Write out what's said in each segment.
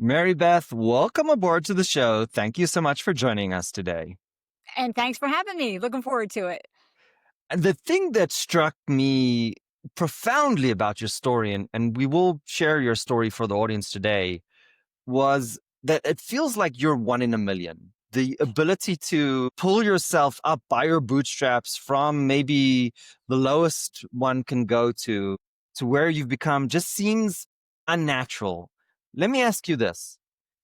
Mary Beth, welcome aboard to the show. Thank you so much for joining us today. And thanks for having me. Looking forward to it. And the thing that struck me profoundly about your story, and we will share your story for the audience today, was that it feels like you're one in a million. The ability to pull yourself up by your bootstraps from maybe the lowest one can go to where you've become just seems unnatural. Let me ask you this.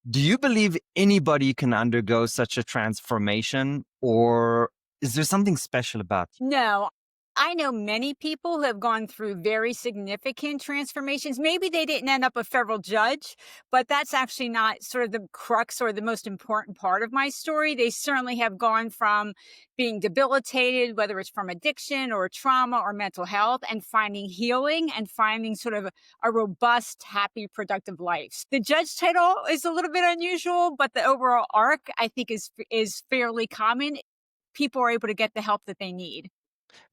Do you believe anybody can undergo such a transformation, or is there something special about you? No, I know many people who have gone through very significant transformations. Maybe they didn't end up a federal judge, but that's actually not sort of the crux or the most important part of my story. They certainly have gone from being debilitated, whether it's from addiction or trauma or mental health, and finding healing and finding sort of a robust, happy, productive life. The judge title is a little bit unusual, but the overall arc I think is fairly common. People are able to get the help that they need.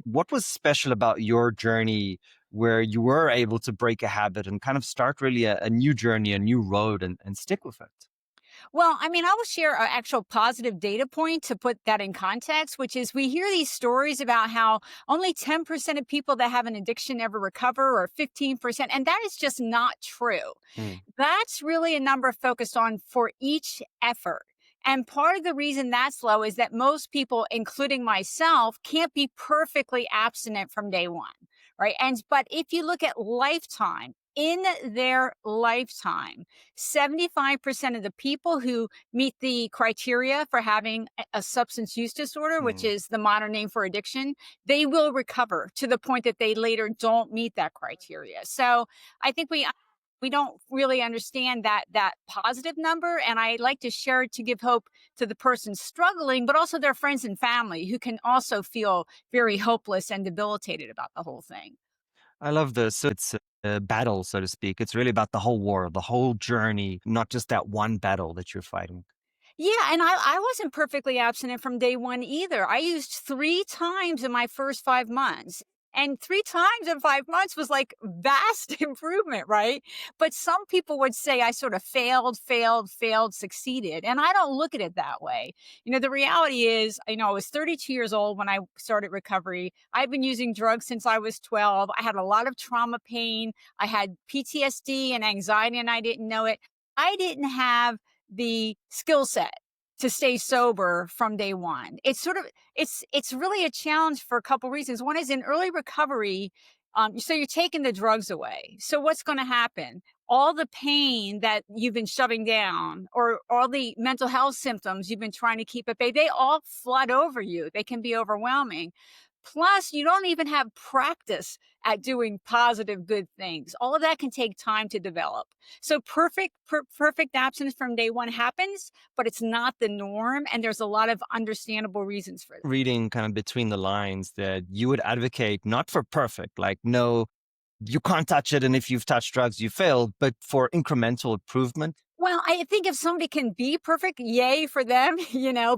What was special about your journey where you were able to break a habit and kind of start really a new journey, a new road, and stick with it? Well, I mean, I will share an actual positive data point to put that in context, which is we hear these stories about how only 10% of people that have an addiction ever recover, or 15%. And that is just not true. Mm. That's really a number focused on for each effort. And part of the reason that's low is that most people, including myself, can't be perfectly abstinent from day one, right? But if you look at lifetime, in their lifetime, 75% of the people who meet the criteria for having a substance use disorder, which Mm. is the modern name for addiction, they will recover to the point that they later don't meet that criteria. So I think we don't really understand that positive number, and I like to share it to give hope to the person struggling, but also their friends and family who can also feel very hopeless and debilitated about the whole thing. I love this. So it's a battle, so to speak. It's really about the whole war, the whole journey, not just that one battle that you're fighting. Yeah, and I wasn't perfectly abstinent from day one either. I used 3 times in my first 5 months, and 3 times in 5 months was, like, vast improvement, right? But some people would say I sort of failed, succeeded, and I don't look at it that way. The reality is, I was 32 years old when I started recovery. I've been using drugs since I was 12. I had a lot of trauma pain. I had PTSD and anxiety, and I didn't know it. I didn't have the skill set to stay sober from day one. It's really a challenge for a couple reasons. One is in early recovery, so you're taking the drugs away. So what's going to happen? All the pain that you've been shoving down, or all the mental health symptoms you've been trying to keep at bay, they all flood over you. They can be overwhelming. Plus, you don't even have practice at doing positive, good things. All of that can take time to develop. So perfect absence from day one happens, but it's not the norm. And there's a lot of understandable reasons for that. Reading kind of between the lines that you would advocate not for perfect, like, no, you can't touch it. And if you've touched drugs, you failed, but for incremental improvement. Well, I think if somebody can be perfect, yay for them,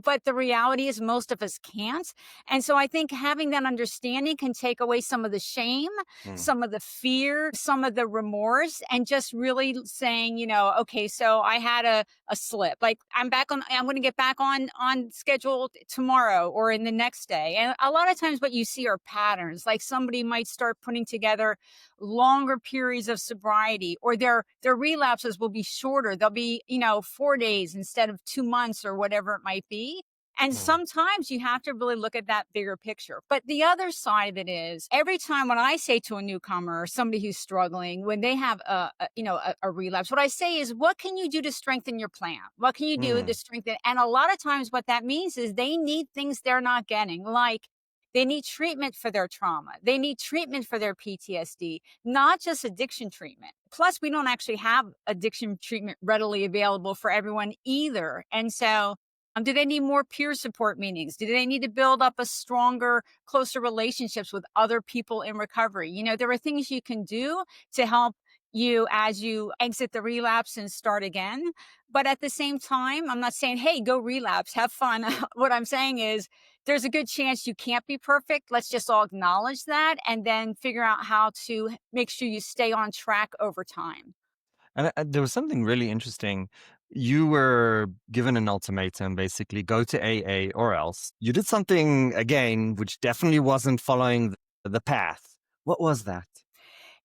but the reality is most of us can't. And so I think having that understanding can take away some of the shame, Mm. some of the fear, some of the remorse, and just really saying, okay, so I had a slip. Like I'm going to get back on schedule tomorrow or in the next day. And a lot of times what you see are patterns. Like somebody might start putting together longer periods of sobriety, or their relapses will be shorter. They'll be 4 days instead of 2 months or whatever it might be. And Mm. sometimes you have to really look at that bigger picture. But the other side of it is every time when I say to a newcomer or somebody who's struggling, when they have a relapse, what I say is, what can you do to strengthen your plan? What can you do to Mm. strengthen? And a lot of times what that means is they need things they're not getting, like they need treatment for their trauma. They need treatment for their PTSD, not just addiction treatment. Plus, we don't actually have addiction treatment readily available for everyone either. And so, do they need more peer support meetings? Do they need to build up a stronger, closer relationships with other people in recovery? There are things you can do to help you as you exit the relapse and start again. But at the same time, I'm not saying, hey, go relapse, have fun. What I'm saying is, there's a good chance you can't be perfect. Let's just all acknowledge that and then figure out how to make sure you stay on track over time. And there was something really interesting. You were given an ultimatum, basically, go to AA or else. You did something again, which definitely wasn't following the path. What was that?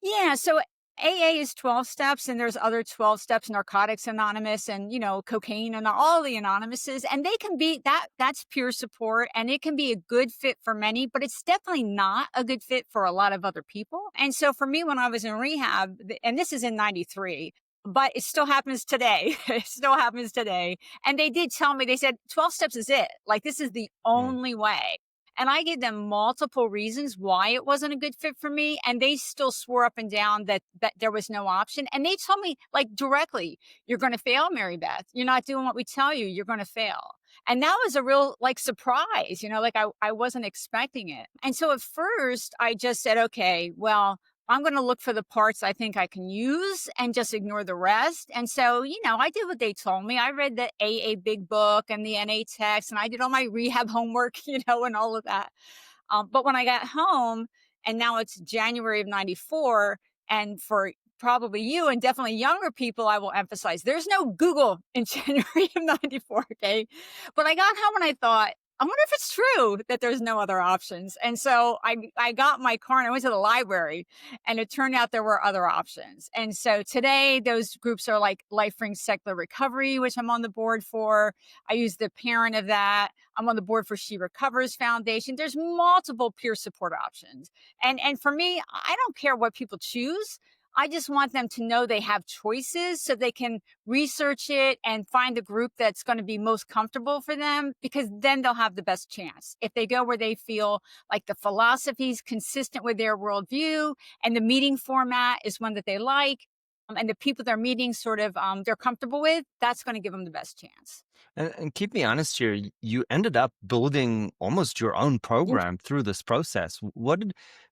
Yeah, so AA is 12 steps and there's other 12 steps, Narcotics Anonymous and, cocaine and all the anonymouses, and they can be that's peer support and it can be a good fit for many, but it's definitely not a good fit for a lot of other people. And so for me when I was in rehab, and this is in 93, but it still happens today. It still happens today. And they did tell me, they said 12 steps is it. Like this is the Mm, only way. And I gave them multiple reasons why it wasn't a good fit for me. And they still swore up and down that there was no option. And they told me like directly, you're going to fail, Mary Beth. You're not doing what we tell you. You're going to fail. And that was a real like surprise, like I wasn't expecting it. And so at first I just said, okay, well, I'm going to look for the parts I think I can use and just ignore the rest. And so, I did what they told me. I read the AA big book and the NA text, and I did all my rehab homework, and all of that. But when I got home, and now it's January of 94, and for probably you and definitely younger people, I will emphasize there's no Google in January of 94. Okay. But I got home and I thought, I wonder if it's true that there's no other options. And so I got my car and I went to the library, and it turned out there were other options. And so today those groups are like Life Brings Secular Recovery, which I'm on the board for. I use the parent of that. I'm on the board for She Recovers Foundation. There's multiple peer support options. And for me, I don't care what people choose. I just want them to know they have choices so they can research it and find the group that's going to be most comfortable for them, because then they'll have the best chance. If they go where they feel like the philosophy is consistent with their worldview and the meeting format is one that they like, and the people they're meeting sort of they're comfortable with, that's going to give them the best chance. and keep me honest here. You ended up building almost your own Yeah. program through this process.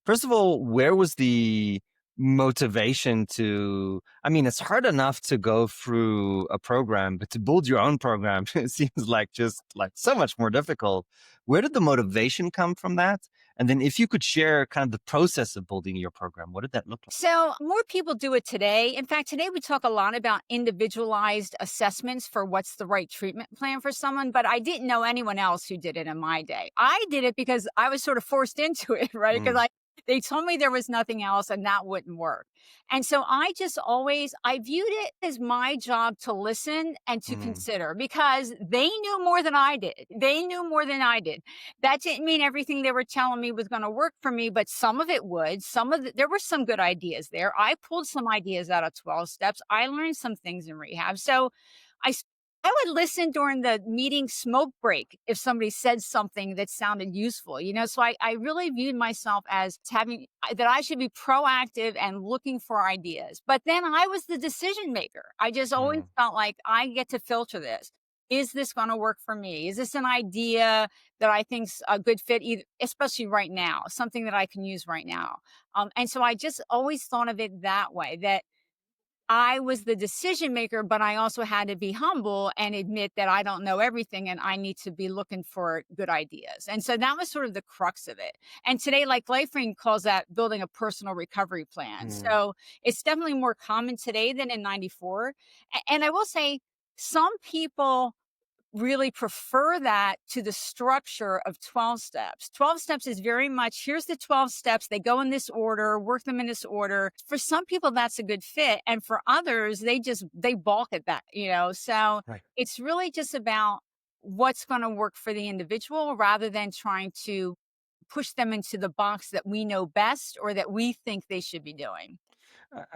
First of all, where was the motivation to? I mean, it's hard enough to go through a program, but to build your own program, it seems like just like so much more difficult. Where did the motivation come from that? And then, if you could share kind of the process of building your program, what did that look like? So, more people do it today. In fact, today we talk a lot about individualized assessments for what's the right treatment plan for someone, but I didn't know anyone else who did it in my day. I did it because I was sort of forced into it, right? Because Mm, they told me there was nothing else and that wouldn't work. And so I just always I viewed it as my job to listen and to mm, consider, because they knew more than I did. They knew more than I did. That didn't mean everything they were telling me was going to work for me, but some of it would. There were some good ideas there. I pulled some ideas out of 12 steps. I learned some things in rehab. So I s- I would listen during the meeting smoke break if somebody said something that sounded useful, So I really viewed myself as having that I should be proactive and looking for ideas. But then I was the decision maker. I just always mm. felt like I get to filter this. Is this going to work for me? Is this an idea that I think's a good fit, either, especially right now, something that I can use right now? And so I just always thought of it that way, that I was the decision maker, but I also had to be humble and admit that I don't know everything and I need to be looking for good ideas. And so that was sort of the crux of it. And today, like LifeRing calls that building a personal recovery plan. Mm. So it's definitely more common today than in 94. And I will say, some people really prefer that to the structure of 12 steps. 12 steps is very much, here's the 12 steps. They go in this order, work them in this order. For some people, that's a good fit. And for others, they balk at that. So Right. it's really just about what's going to work for the individual rather than trying to push them into the box that we know best or that we think they should be doing.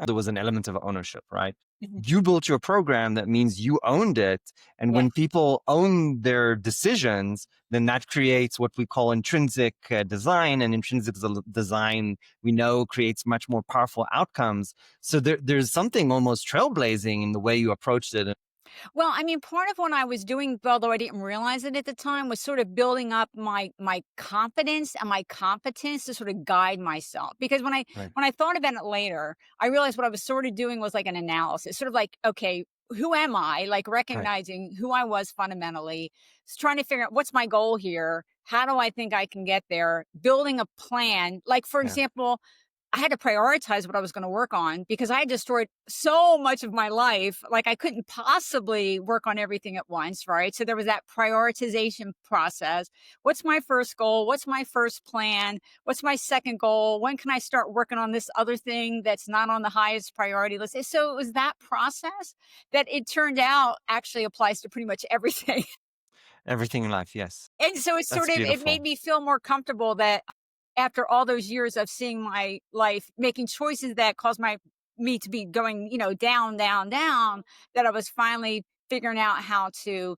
There was an element of ownership, right? Mhm. You built your program, that means you owned it. And Yeah. when people own their decisions, then that creates what we call intrinsic design. And intrinsic design, we know, creates much more powerful outcomes. So there's something almost trailblazing in the way you approached it. Well, I mean, part of what I was doing, although I didn't realize it at the time, was sort of building up my confidence and my competence to sort of guide myself. Because Right. when I thought about it later, I realized what I was sort of doing was like an analysis, sort of like, okay, who am I? Like Right. recognizing who I was fundamentally, trying to figure out what's my goal here. How do I think I can get there? Building a plan. Like, for Yeah. example, I had to prioritize what I was going to work on because I had destroyed so much of my life. Like I couldn't possibly work on everything at once, right? So there was that prioritization process. What's my first goal? What's my first plan? What's my second goal? When can I start working on this other thing that's not on the highest priority list? So it was that process that it turned out actually applies to pretty much everything. Everything in life, yes. And so it That's sort of it made beautiful. me feel more comfortable that after all those years of seeing my life making choices that caused me to be going, down, down, down, that I was finally figuring out how to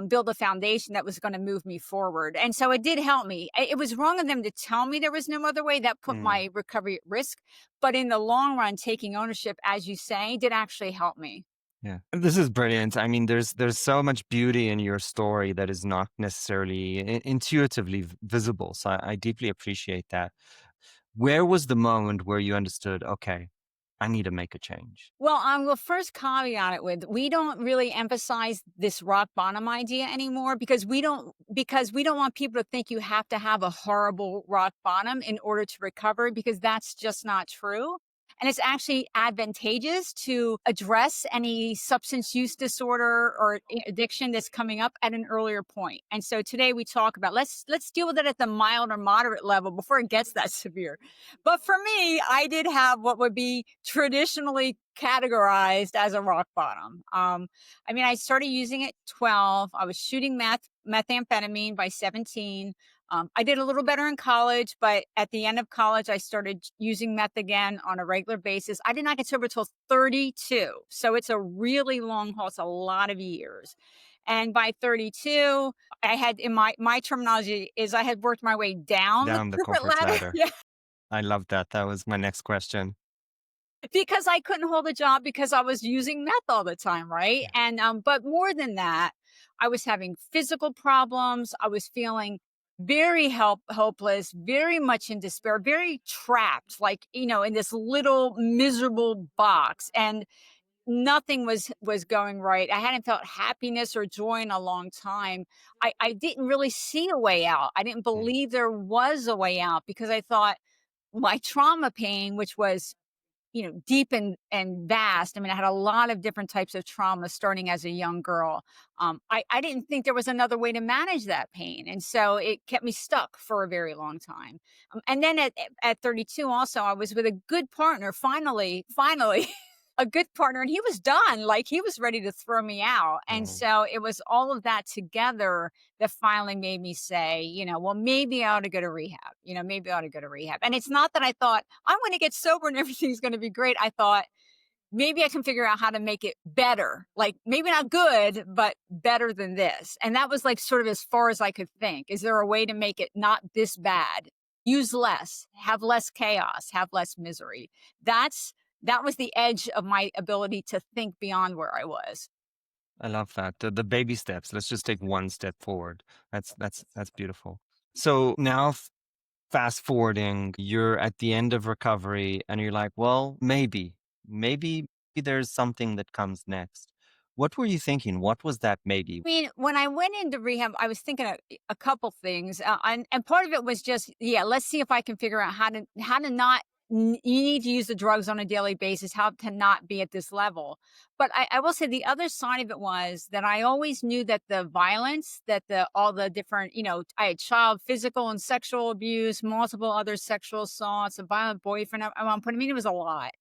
build a foundation that was going to move me forward. And so it did help me. It was wrong of them to tell me there was no other way. That put Mm. my recovery at risk. But in the long run, taking ownership, as you say, did actually help me. Yeah. This is brilliant. I mean, there's so much beauty in your story that is not necessarily intuitively visible. So I deeply appreciate that. Where was the moment where you understood, okay, I need to make a change? Well, I will first caveat it with we don't really emphasize this rock bottom idea anymore because we don't want people to think you have to have a horrible rock bottom in order to recover because that's just not true. And it's actually advantageous to address any substance use disorder or addiction that's coming up at an earlier point. And so today we talk about let's deal with it at the mild or moderate level before it gets that severe. But for me, I did have what would be traditionally categorized as a rock bottom. I mean, I started using it 12. I was shooting methamphetamine by 17. I did a little better in college, but at the end of college, I started using meth again on a regular basis. I did not get sober till 32. So it's a really long haul. It's a lot of years. And by 32, I had in my terminology is I had worked my way down the Down the corporate corporate ladder. ladder. Yeah. I love that. That was my next question. Because I couldn't hold a job because I was using meth all the time, right? Yeah. And, but more than that, I was having physical problems. I was feeling very hopeless, very much in despair, very trapped, like, in this little miserable box. And nothing was going right. I hadn't felt happiness or joy in a long time. I didn't really see a way out. I didn't Mm. believe there was a way out because I thought my trauma pain, which was deep and vast. I mean, I had a lot of different types of trauma starting as a young girl. I didn't think there was another way to manage that pain. And so it kept me stuck for a very long time. And then at 32, also, I was with a good partner, finally, a good partner. And he was done. Like he was ready to throw me out. And Oh, so it was all of that together that finally made me say, well, maybe I ought to go to rehab. Maybe I ought to go to rehab. And it's not that I thought I'm going to get sober and everything's going to be great. I thought maybe I can figure out how to make it better. Like maybe not good, but better than this. And that was like sort of as far as I could think. Is there a way to make it not this bad? Use less, have less chaos, have less misery. That's that was the edge of my ability to think beyond where I was. I love that. The baby steps. Let's just take one step forward. That's beautiful. So now fast forwarding, you're at the end of recovery and you're like, well, maybe there's something that comes next. What were you thinking? What was that maybe? I mean, when I went into rehab, I was thinking a couple things, and part of it was just, yeah, let's see if I can figure out how to not. You need to use the drugs on a daily basis. How to not be at this level. But I will say the other side of it was that I always knew that the violence, that the all the different, I had child physical and sexual abuse, multiple other sexual assaults, a violent boyfriend at one point. I mean, it was a lot.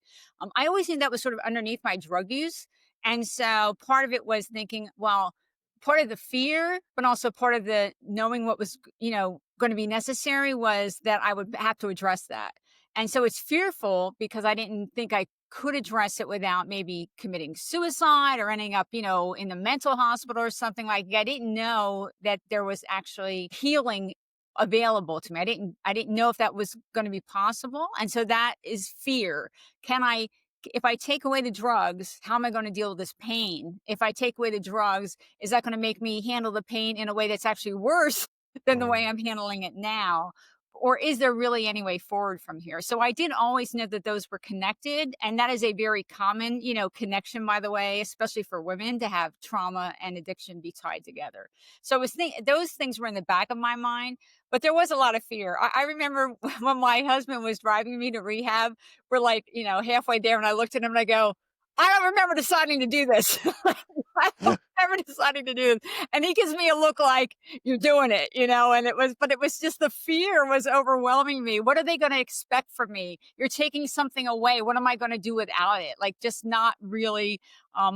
I always knew that was sort of underneath my drug use. And so part of it was thinking, well, part of the fear, but also part of the knowing what was, going to be necessary was that I would have to address that. And so it's fearful because I didn't think I could address it without maybe committing suicide or ending up, in the mental hospital or something like that. I didn't know that there was actually healing available to me. I didn't know if that was going to be possible. And so that is fear. Can I if I take away the drugs, how am I going to deal with this pain? If I take away the drugs, is that going to make me handle the pain in a way that's actually worse than the Oh, way I'm handling it now? or is there really any way forward from here? So I did always know that those were connected. And that is a very common, connection, by the way, especially for women to have trauma and addiction be tied together. So those things were in the back of my mind, but there was a lot of fear. I remember when my husband was driving me to rehab, we're like, halfway there, and I looked at him and I go, I don't remember deciding to do this. I don't remember deciding to do this. And he gives me a look like, you're doing it, and but it was just the fear was overwhelming me. What are they going to expect from me? You're taking something away. What am I going to do without it? Like, just not really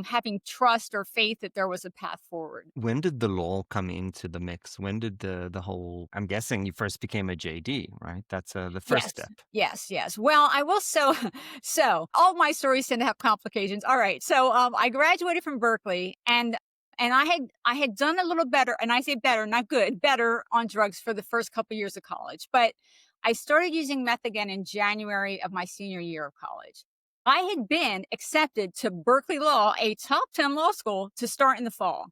having trust or faith that there was a path forward. When did the law come into the mix? When did the whole, I'm guessing you first became a JD, right? That's the first Yes, step. yes, yes. Well, I will so all my stories tend to have complications. All right. So I graduated from Berkeley, and I had done a little better, and I say better, not good, better on drugs for the first couple years of college. But I started using meth again in January of my senior year of college. I had been accepted to Berkeley Law, a top 10 law school, to start in the fall.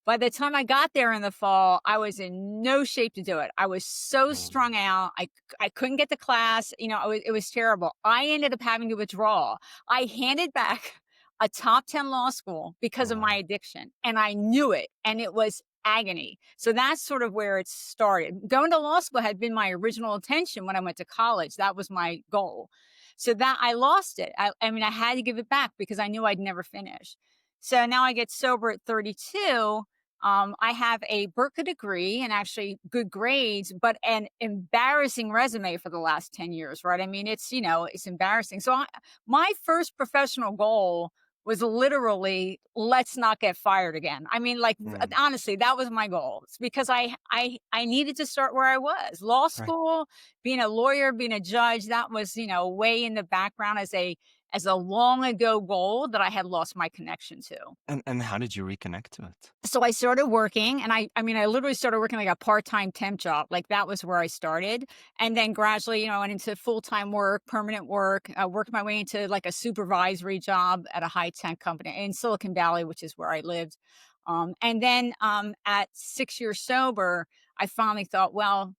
By the time I got there in the fall, I was in no shape to do it. I was so Mm. strung out. I couldn't get to class. It was terrible. I ended up having to withdraw. I handed back a top 10 law school because Oh, of my wow. addiction, and I knew it, and it was agony. So that's sort of where it started. Going to law school had been my original intention when I went to college. That was my goal. So that I lost it. I mean, I had to give it back because I knew I'd never finish. So now I get sober at 32. I have a Berkeley degree and actually good grades, but an embarrassing resume for the last 10 years, right? I mean, it's embarrassing. So my first professional goal was literally, let's not get fired again. I mean, like, Mm. honestly, that was my goal. It's because I needed to start where I was. Law Right. school, being a lawyer, being a judge, that was, way in the background as a long ago goal that I had lost my connection to. And how did you reconnect to it? So I started working, and I literally started working like a part-time temp job. Like, that was where I started. And then gradually, I went into full-time work, permanent work, worked my way into like a supervisory job at a high-tech company in Silicon Valley, which is where I lived. And then at 6 years sober, I finally thought, well,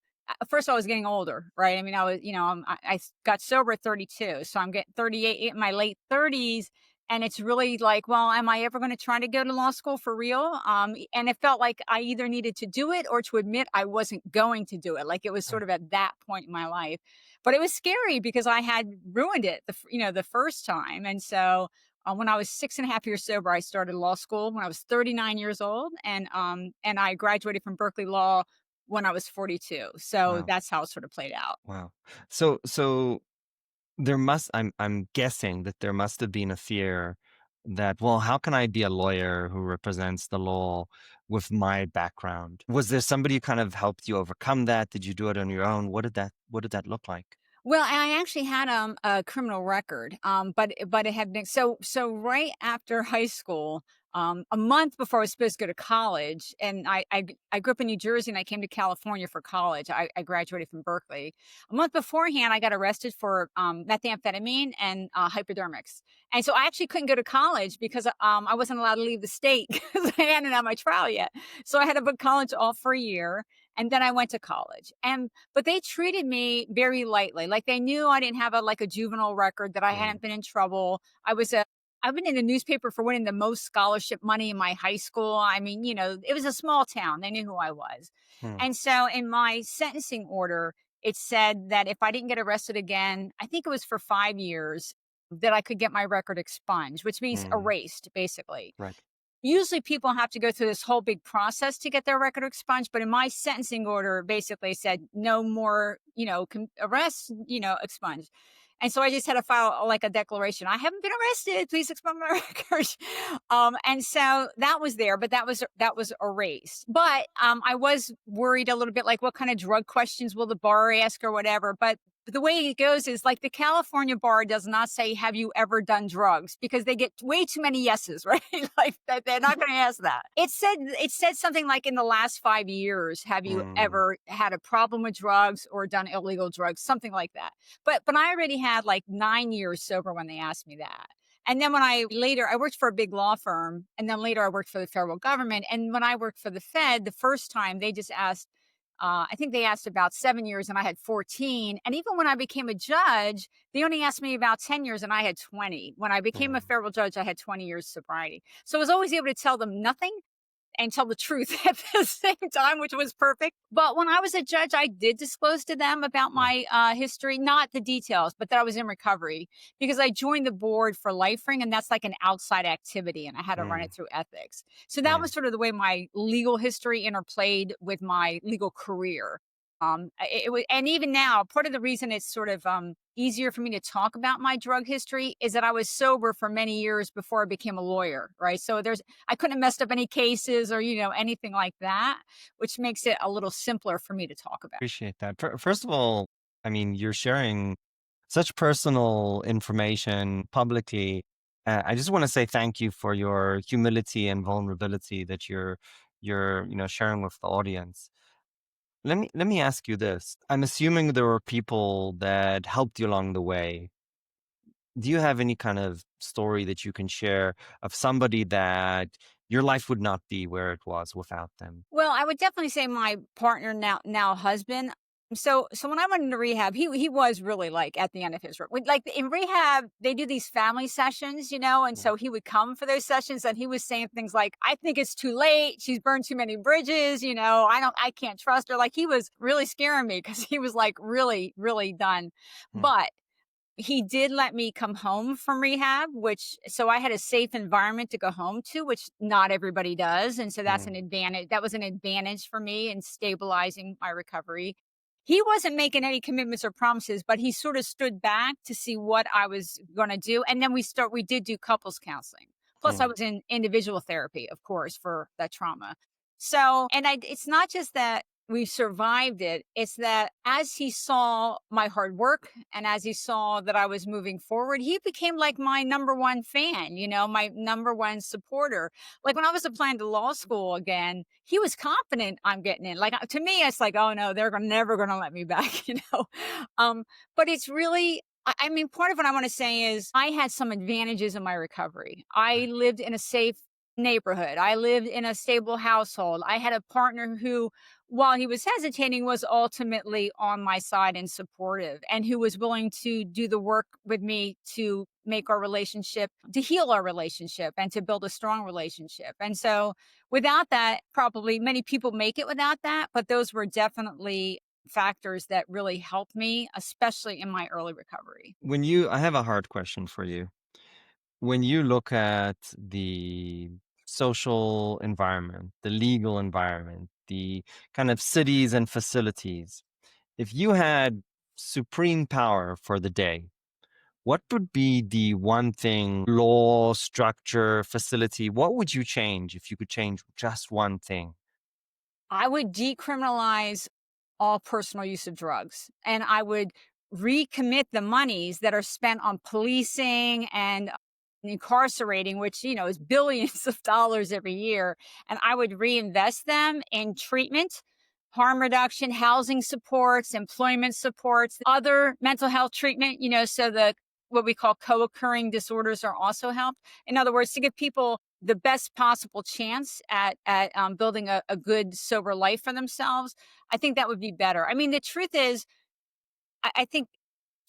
first I was getting older, right? I mean, I was, got sober at 32. So I'm getting 38 in my late 30s, and it's really like, well, am I ever going to try to go to law school for real? And it felt like I either needed to do it or to admit I wasn't going to do it. Like, it was sort Right. of at that point in my life, but it was scary because I had ruined it, the first time. And so when I was 6.5 years sober, I started law school when I was 39 years old, and I graduated from Berkeley Law when I was 42. So Wow. that's how it sort of played out. Wow. So I'm guessing that there must have been a fear that, well, how can I be a lawyer who represents the law with my background? Was there somebody who kind of helped you overcome that? Did you do it on your own? What did that look like? Well, I actually had a criminal record, but it had been so right after high school, a month before I was supposed to go to college, and I grew up in New Jersey and I came to California for college. I graduated from Berkeley. A month beforehand, I got arrested for methamphetamine and hypodermics, and so I actually couldn't go to college because I wasn't allowed to leave the state because I hadn't had my trial yet. So I had to put college off for a year, and then I went to college. But they treated me very lightly. Like, they knew I didn't have a juvenile record, that I Mm. hadn't been in trouble. I've been in the newspaper for winning the most scholarship money in my high school. I mean, it was a small town. They knew who I was. Mm. And so in my sentencing order, it said that if I didn't get arrested again, I think it was for 5 years, that I could get my record expunged, which means Mm. erased, basically. Right. Usually people have to go through this whole big process to get their record expunged, but in my sentencing order basically said no more, arrests, expunged. And so I just had to file like a declaration. I haven't been arrested. Please expunge my record. And so that was there, but that was erased. But I was worried a little bit, like, what kind of drug questions will the bar ask or whatever. But the way it goes is, like, the California bar does not say, have you ever done drugs? Because they get way too many yeses, right? Like, that they're not going to ask that. It said something like, in the last 5 years, have you Mm. ever had a problem with drugs or done illegal drugs? Something like that. But I already had like 9 years sober when they asked me that. And then I worked for a big law firm, and then later I worked for the federal government. And when I worked for the Fed the first time, they just asked, I think they asked about 7 years and I had 14. And even when I became a judge, they only asked me about 10 years and I had 20. When I became a Mm, federal judge, I had 20 years sobriety. So I was always able to tell them nothing and tell the truth at the same time, which was perfect. But when I was a judge, I did disclose to them about mm, my history, not the details, but that I was in recovery because I joined the board for LifeRing, and that's like an outside activity, and I had to run mm, it through ethics. So that mm. was sort of the way my legal history interplayed with my legal career. It was, and even now, part of the reason it's sort of easier for me to talk about my drug history is that I was sober for many years before I became a lawyer, right? So I couldn't have messed up any cases or, anything like that, which makes it a little simpler for me to talk about. Appreciate that. First of all, I mean, you're sharing such personal information publicly. I just want to say thank you for your humility and vulnerability that you're sharing with the audience. Let me ask you this. I'm assuming there were people that helped you along the way. Do you have any kind of story that you can share of somebody that your life would not be where it was without them? Well, I would definitely say my partner, now husband. So when I went into rehab, he was really like at the end of his rope. Like in rehab, they do these family sessions, and Mm, so he would come for those sessions, and he was saying things like, "I think it's too late. She's burned too many bridges. I can't trust her." Like he was really scaring me because he was like really, really done. mm, But he did let me come home from rehab, which so I had a safe environment to go home to, which not everybody does, and so that's an mm, advantage. That was an advantage for me in stabilizing my recovery. He wasn't making any commitments or promises, but he sort of stood back to see what I was gonna do, and then we did do couples counseling. Plus, I mm, was in individual therapy, of course, for that trauma. So, and it's not just that we survived it. It's that as he saw my hard work and as he saw that I was moving forward, he became like my number one fan, my number one supporter. Like when I was applying to law school again, he was confident I'm getting in. Like to me, it's like, oh no, never going to let me back, Um, but it's really, I mean, part of what I want to say is I had some advantages in my recovery. I right. lived in a safe neighborhood. I lived in a stable household. I had a partner who, while he was hesitating, was ultimately on my side and supportive, and who was willing to do the work with me to make our relationship, to heal our relationship, and to build a strong relationship. And so, without that, probably many people make it without that, but those were definitely factors that really helped me, especially in my early recovery. I have a hard question for you. When you look at the social environment, the legal environment, the kind of cities and facilities, if you had supreme power for the day, what would be the one thing, law, structure, facility? What would you change if you could change just one thing? I would decriminalize all personal use of drugs, and I would recommit the monies that are spent on policing and incarcerating, which, is billions of dollars every year, and I would reinvest them in treatment, harm reduction, housing supports, employment supports, other mental health treatment, so the what we call co-occurring disorders are also helped. In other words, to give people the best possible chance at building a good sober life for themselves. I think that would be better. I mean, the truth is, I think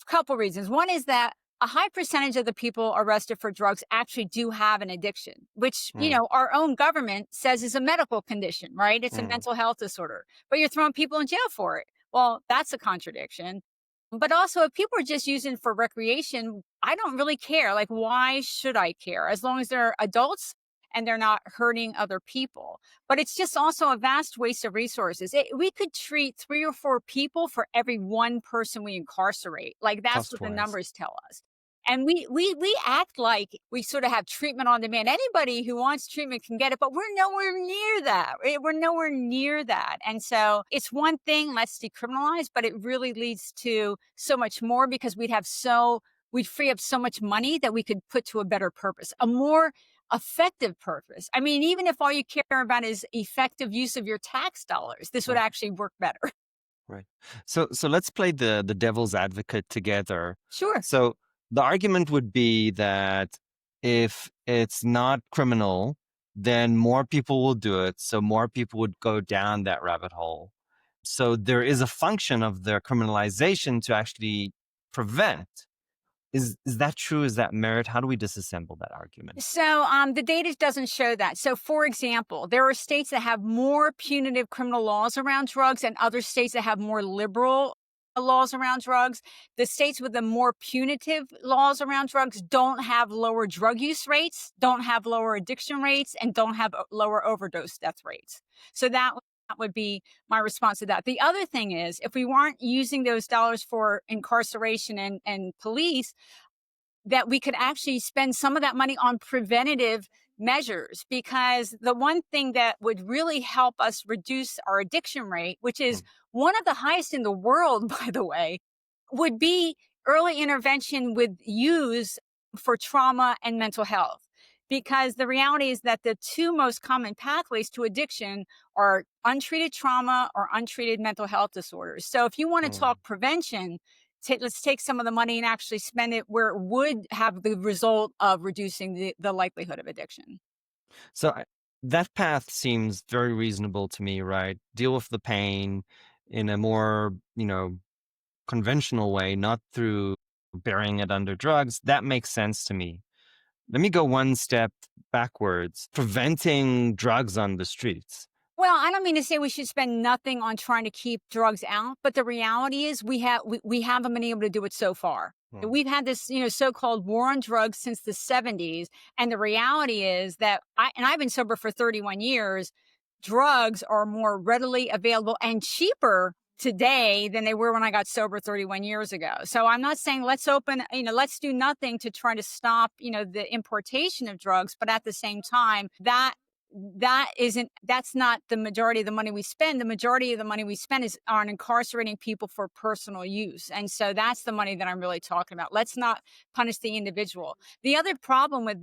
a couple reasons. One is that a high percentage of the people arrested for drugs actually do have an addiction, which, Mm, our own government says is a medical condition, right? It's a mm, mental health disorder, but you're throwing people in jail for it. Well, that's a contradiction. But also, if people are just using for recreation, I don't really care. Like, why should I care? As long as they're adults and they're not hurting other people. But it's just also a vast waste of resources. We could treat 3 or 4 people for every one person we incarcerate. Like that's cost what the wise. numbers tell us. And we act like we sort of have treatment on demand. Anybody who wants treatment can get it, but we're nowhere near that. We're nowhere near that. And so it's one thing, let's decriminalize, but it really leads to so much more because we'd free up so much money that we could put to a better purpose, a more effective purpose. I mean, even if all you care about is effective use of your tax dollars, this would Right. actually work better. Right. So let's play the devil's advocate together. Sure. So the argument would be that if it's not criminal, then more people will do it. So more people would go down that rabbit hole. So there is a function of their criminalization to actually prevent. Is that true? Is that merit? How do we disassemble that argument? So the data doesn't show that. So, for example, there are states that have more punitive criminal laws around drugs and other states that have more liberal laws around drugs. The states with the more punitive laws around drugs don't have lower drug use rates, don't have lower addiction rates, and don't have lower overdose death rates. So that would be my response to that. The other thing is, if we weren't using those dollars for incarceration and police, that we could actually spend some of that money on preventative measures, because the one thing that would really help us reduce our addiction rate, which is Mm, one of the highest in the world, by the way, would be early intervention with use for trauma and mental health. Because the reality is that the two most common pathways to addiction are untreated trauma or untreated mental health disorders. So if you want to mm. talk prevention, let's take some of the money and actually spend it where it would have the result of reducing the likelihood of addiction. So that path seems very reasonable to me, right? Deal with the pain in a more, conventional way, not through burying it under drugs. That makes sense to me. Let me go one step backwards. Preventing drugs on the streets. Well, I don't mean to say we should spend nothing on trying to keep drugs out, but the reality is we haven't been able to do it so far. Mm, We've had this, so-called war on drugs since the 70s, and the reality is that I've been sober for 31 years. Drugs are more readily available and cheaper today than they were when I got sober 31 years ago. So I'm not saying let's do nothing to try to stop, the importation of drugs, but at the same time, that's not the majority of the money we spend. The majority of the money we spend is on incarcerating people for personal use. And so that's the money that I'm really talking about. Let's not punish the individual. The other problem with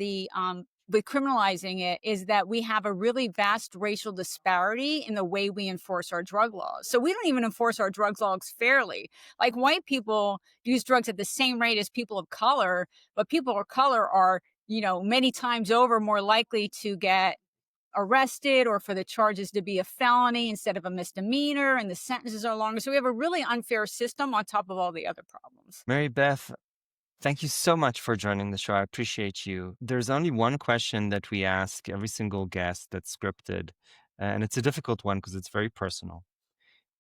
criminalizing it is that we have a really vast racial disparity in the way we enforce our drug laws. So we don't even enforce our drug laws fairly. Like, white people use drugs at the same rate as people of color, but people of color are, many times over more likely to get arrested or for the charges to be a felony instead of a misdemeanor, and the sentences are longer. So we have a really unfair system on top of all the other problems. Mary Beth, thank you so much for joining the show. I appreciate you. There's only one question that we ask every single guest that's scripted, and it's a difficult one because it's very personal.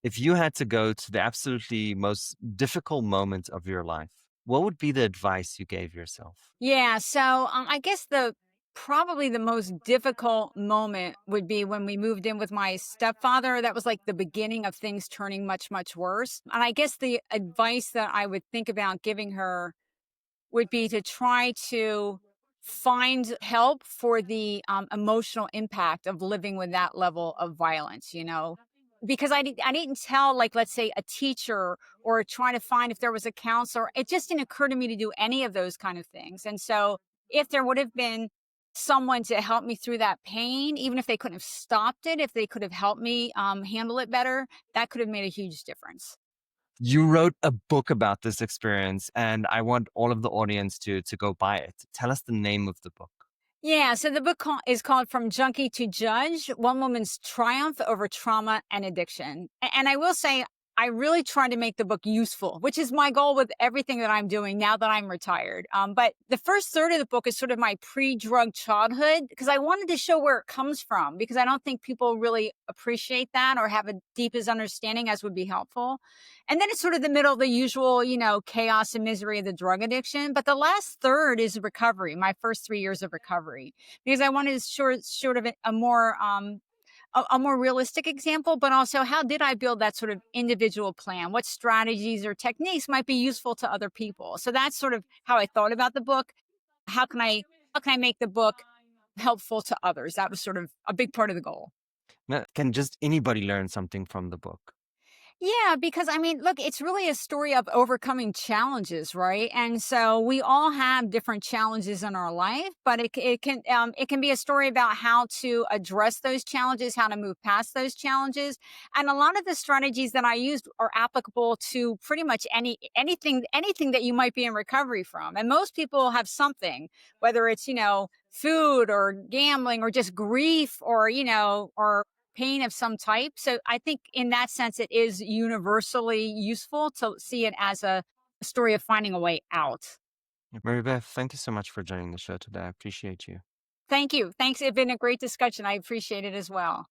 If you had to go to the absolutely most difficult moment of your life, what would be the advice you gave yourself? Yeah, so I guess the probably the most difficult moment would be when we moved in with my stepfather. That was like the beginning of things turning much, much worse. And I guess the advice that I would think about giving her would be to try to find help for the emotional impact of living with that level of violence, because I didn't tell, like, let's say, a teacher or try to find if there was a counselor. It just didn't occur to me to do any of those kind of things. And so if there would have been someone to help me through that pain, even if they couldn't have stopped it, if they could have helped me handle it better, that could have made a huge difference. You wrote a book about this experience, and I want all of the audience to go buy it. Tell us the name of the book. Yeah, so the book is called From Junkie to Judge: One Woman's Triumph Over Trauma and Addiction. And I will say, I really tried to make the book useful, which is my goal with everything that I'm doing now that I'm retired. But the first third of the book is sort of my pre drug childhood, because I wanted to show where it comes from, because I don't think people really appreciate that or have a deepest understanding as would be helpful. And then it's sort of the middle, the usual, chaos and misery of the drug addiction. But the last third is recovery, my first 3 years of recovery, because I wanted sort of a more realistic example, but also how did I build that sort of individual plan? What strategies or techniques might be useful to other people? So that's sort of how I thought about the book. How can I how can I make the book helpful to others? That was sort of a big part of the goal. Now, can just anybody learn something from the book? Yeah, because I mean, look, it's really a story of overcoming challenges, right? And so we all have different challenges in our life, but it can be a story about how to address those challenges, how to move past those challenges, and a lot of the strategies that I used are applicable to pretty much anything that you might be in recovery from. And most people have something, whether it's food or gambling or just grief or pain of some type. So I think in that sense, it is universally useful to see it as a story of finding a way out. Mary Beth, thank you so much for joining the show today. I appreciate you. Thank you. Thanks. It's been a great discussion. I appreciate it as well.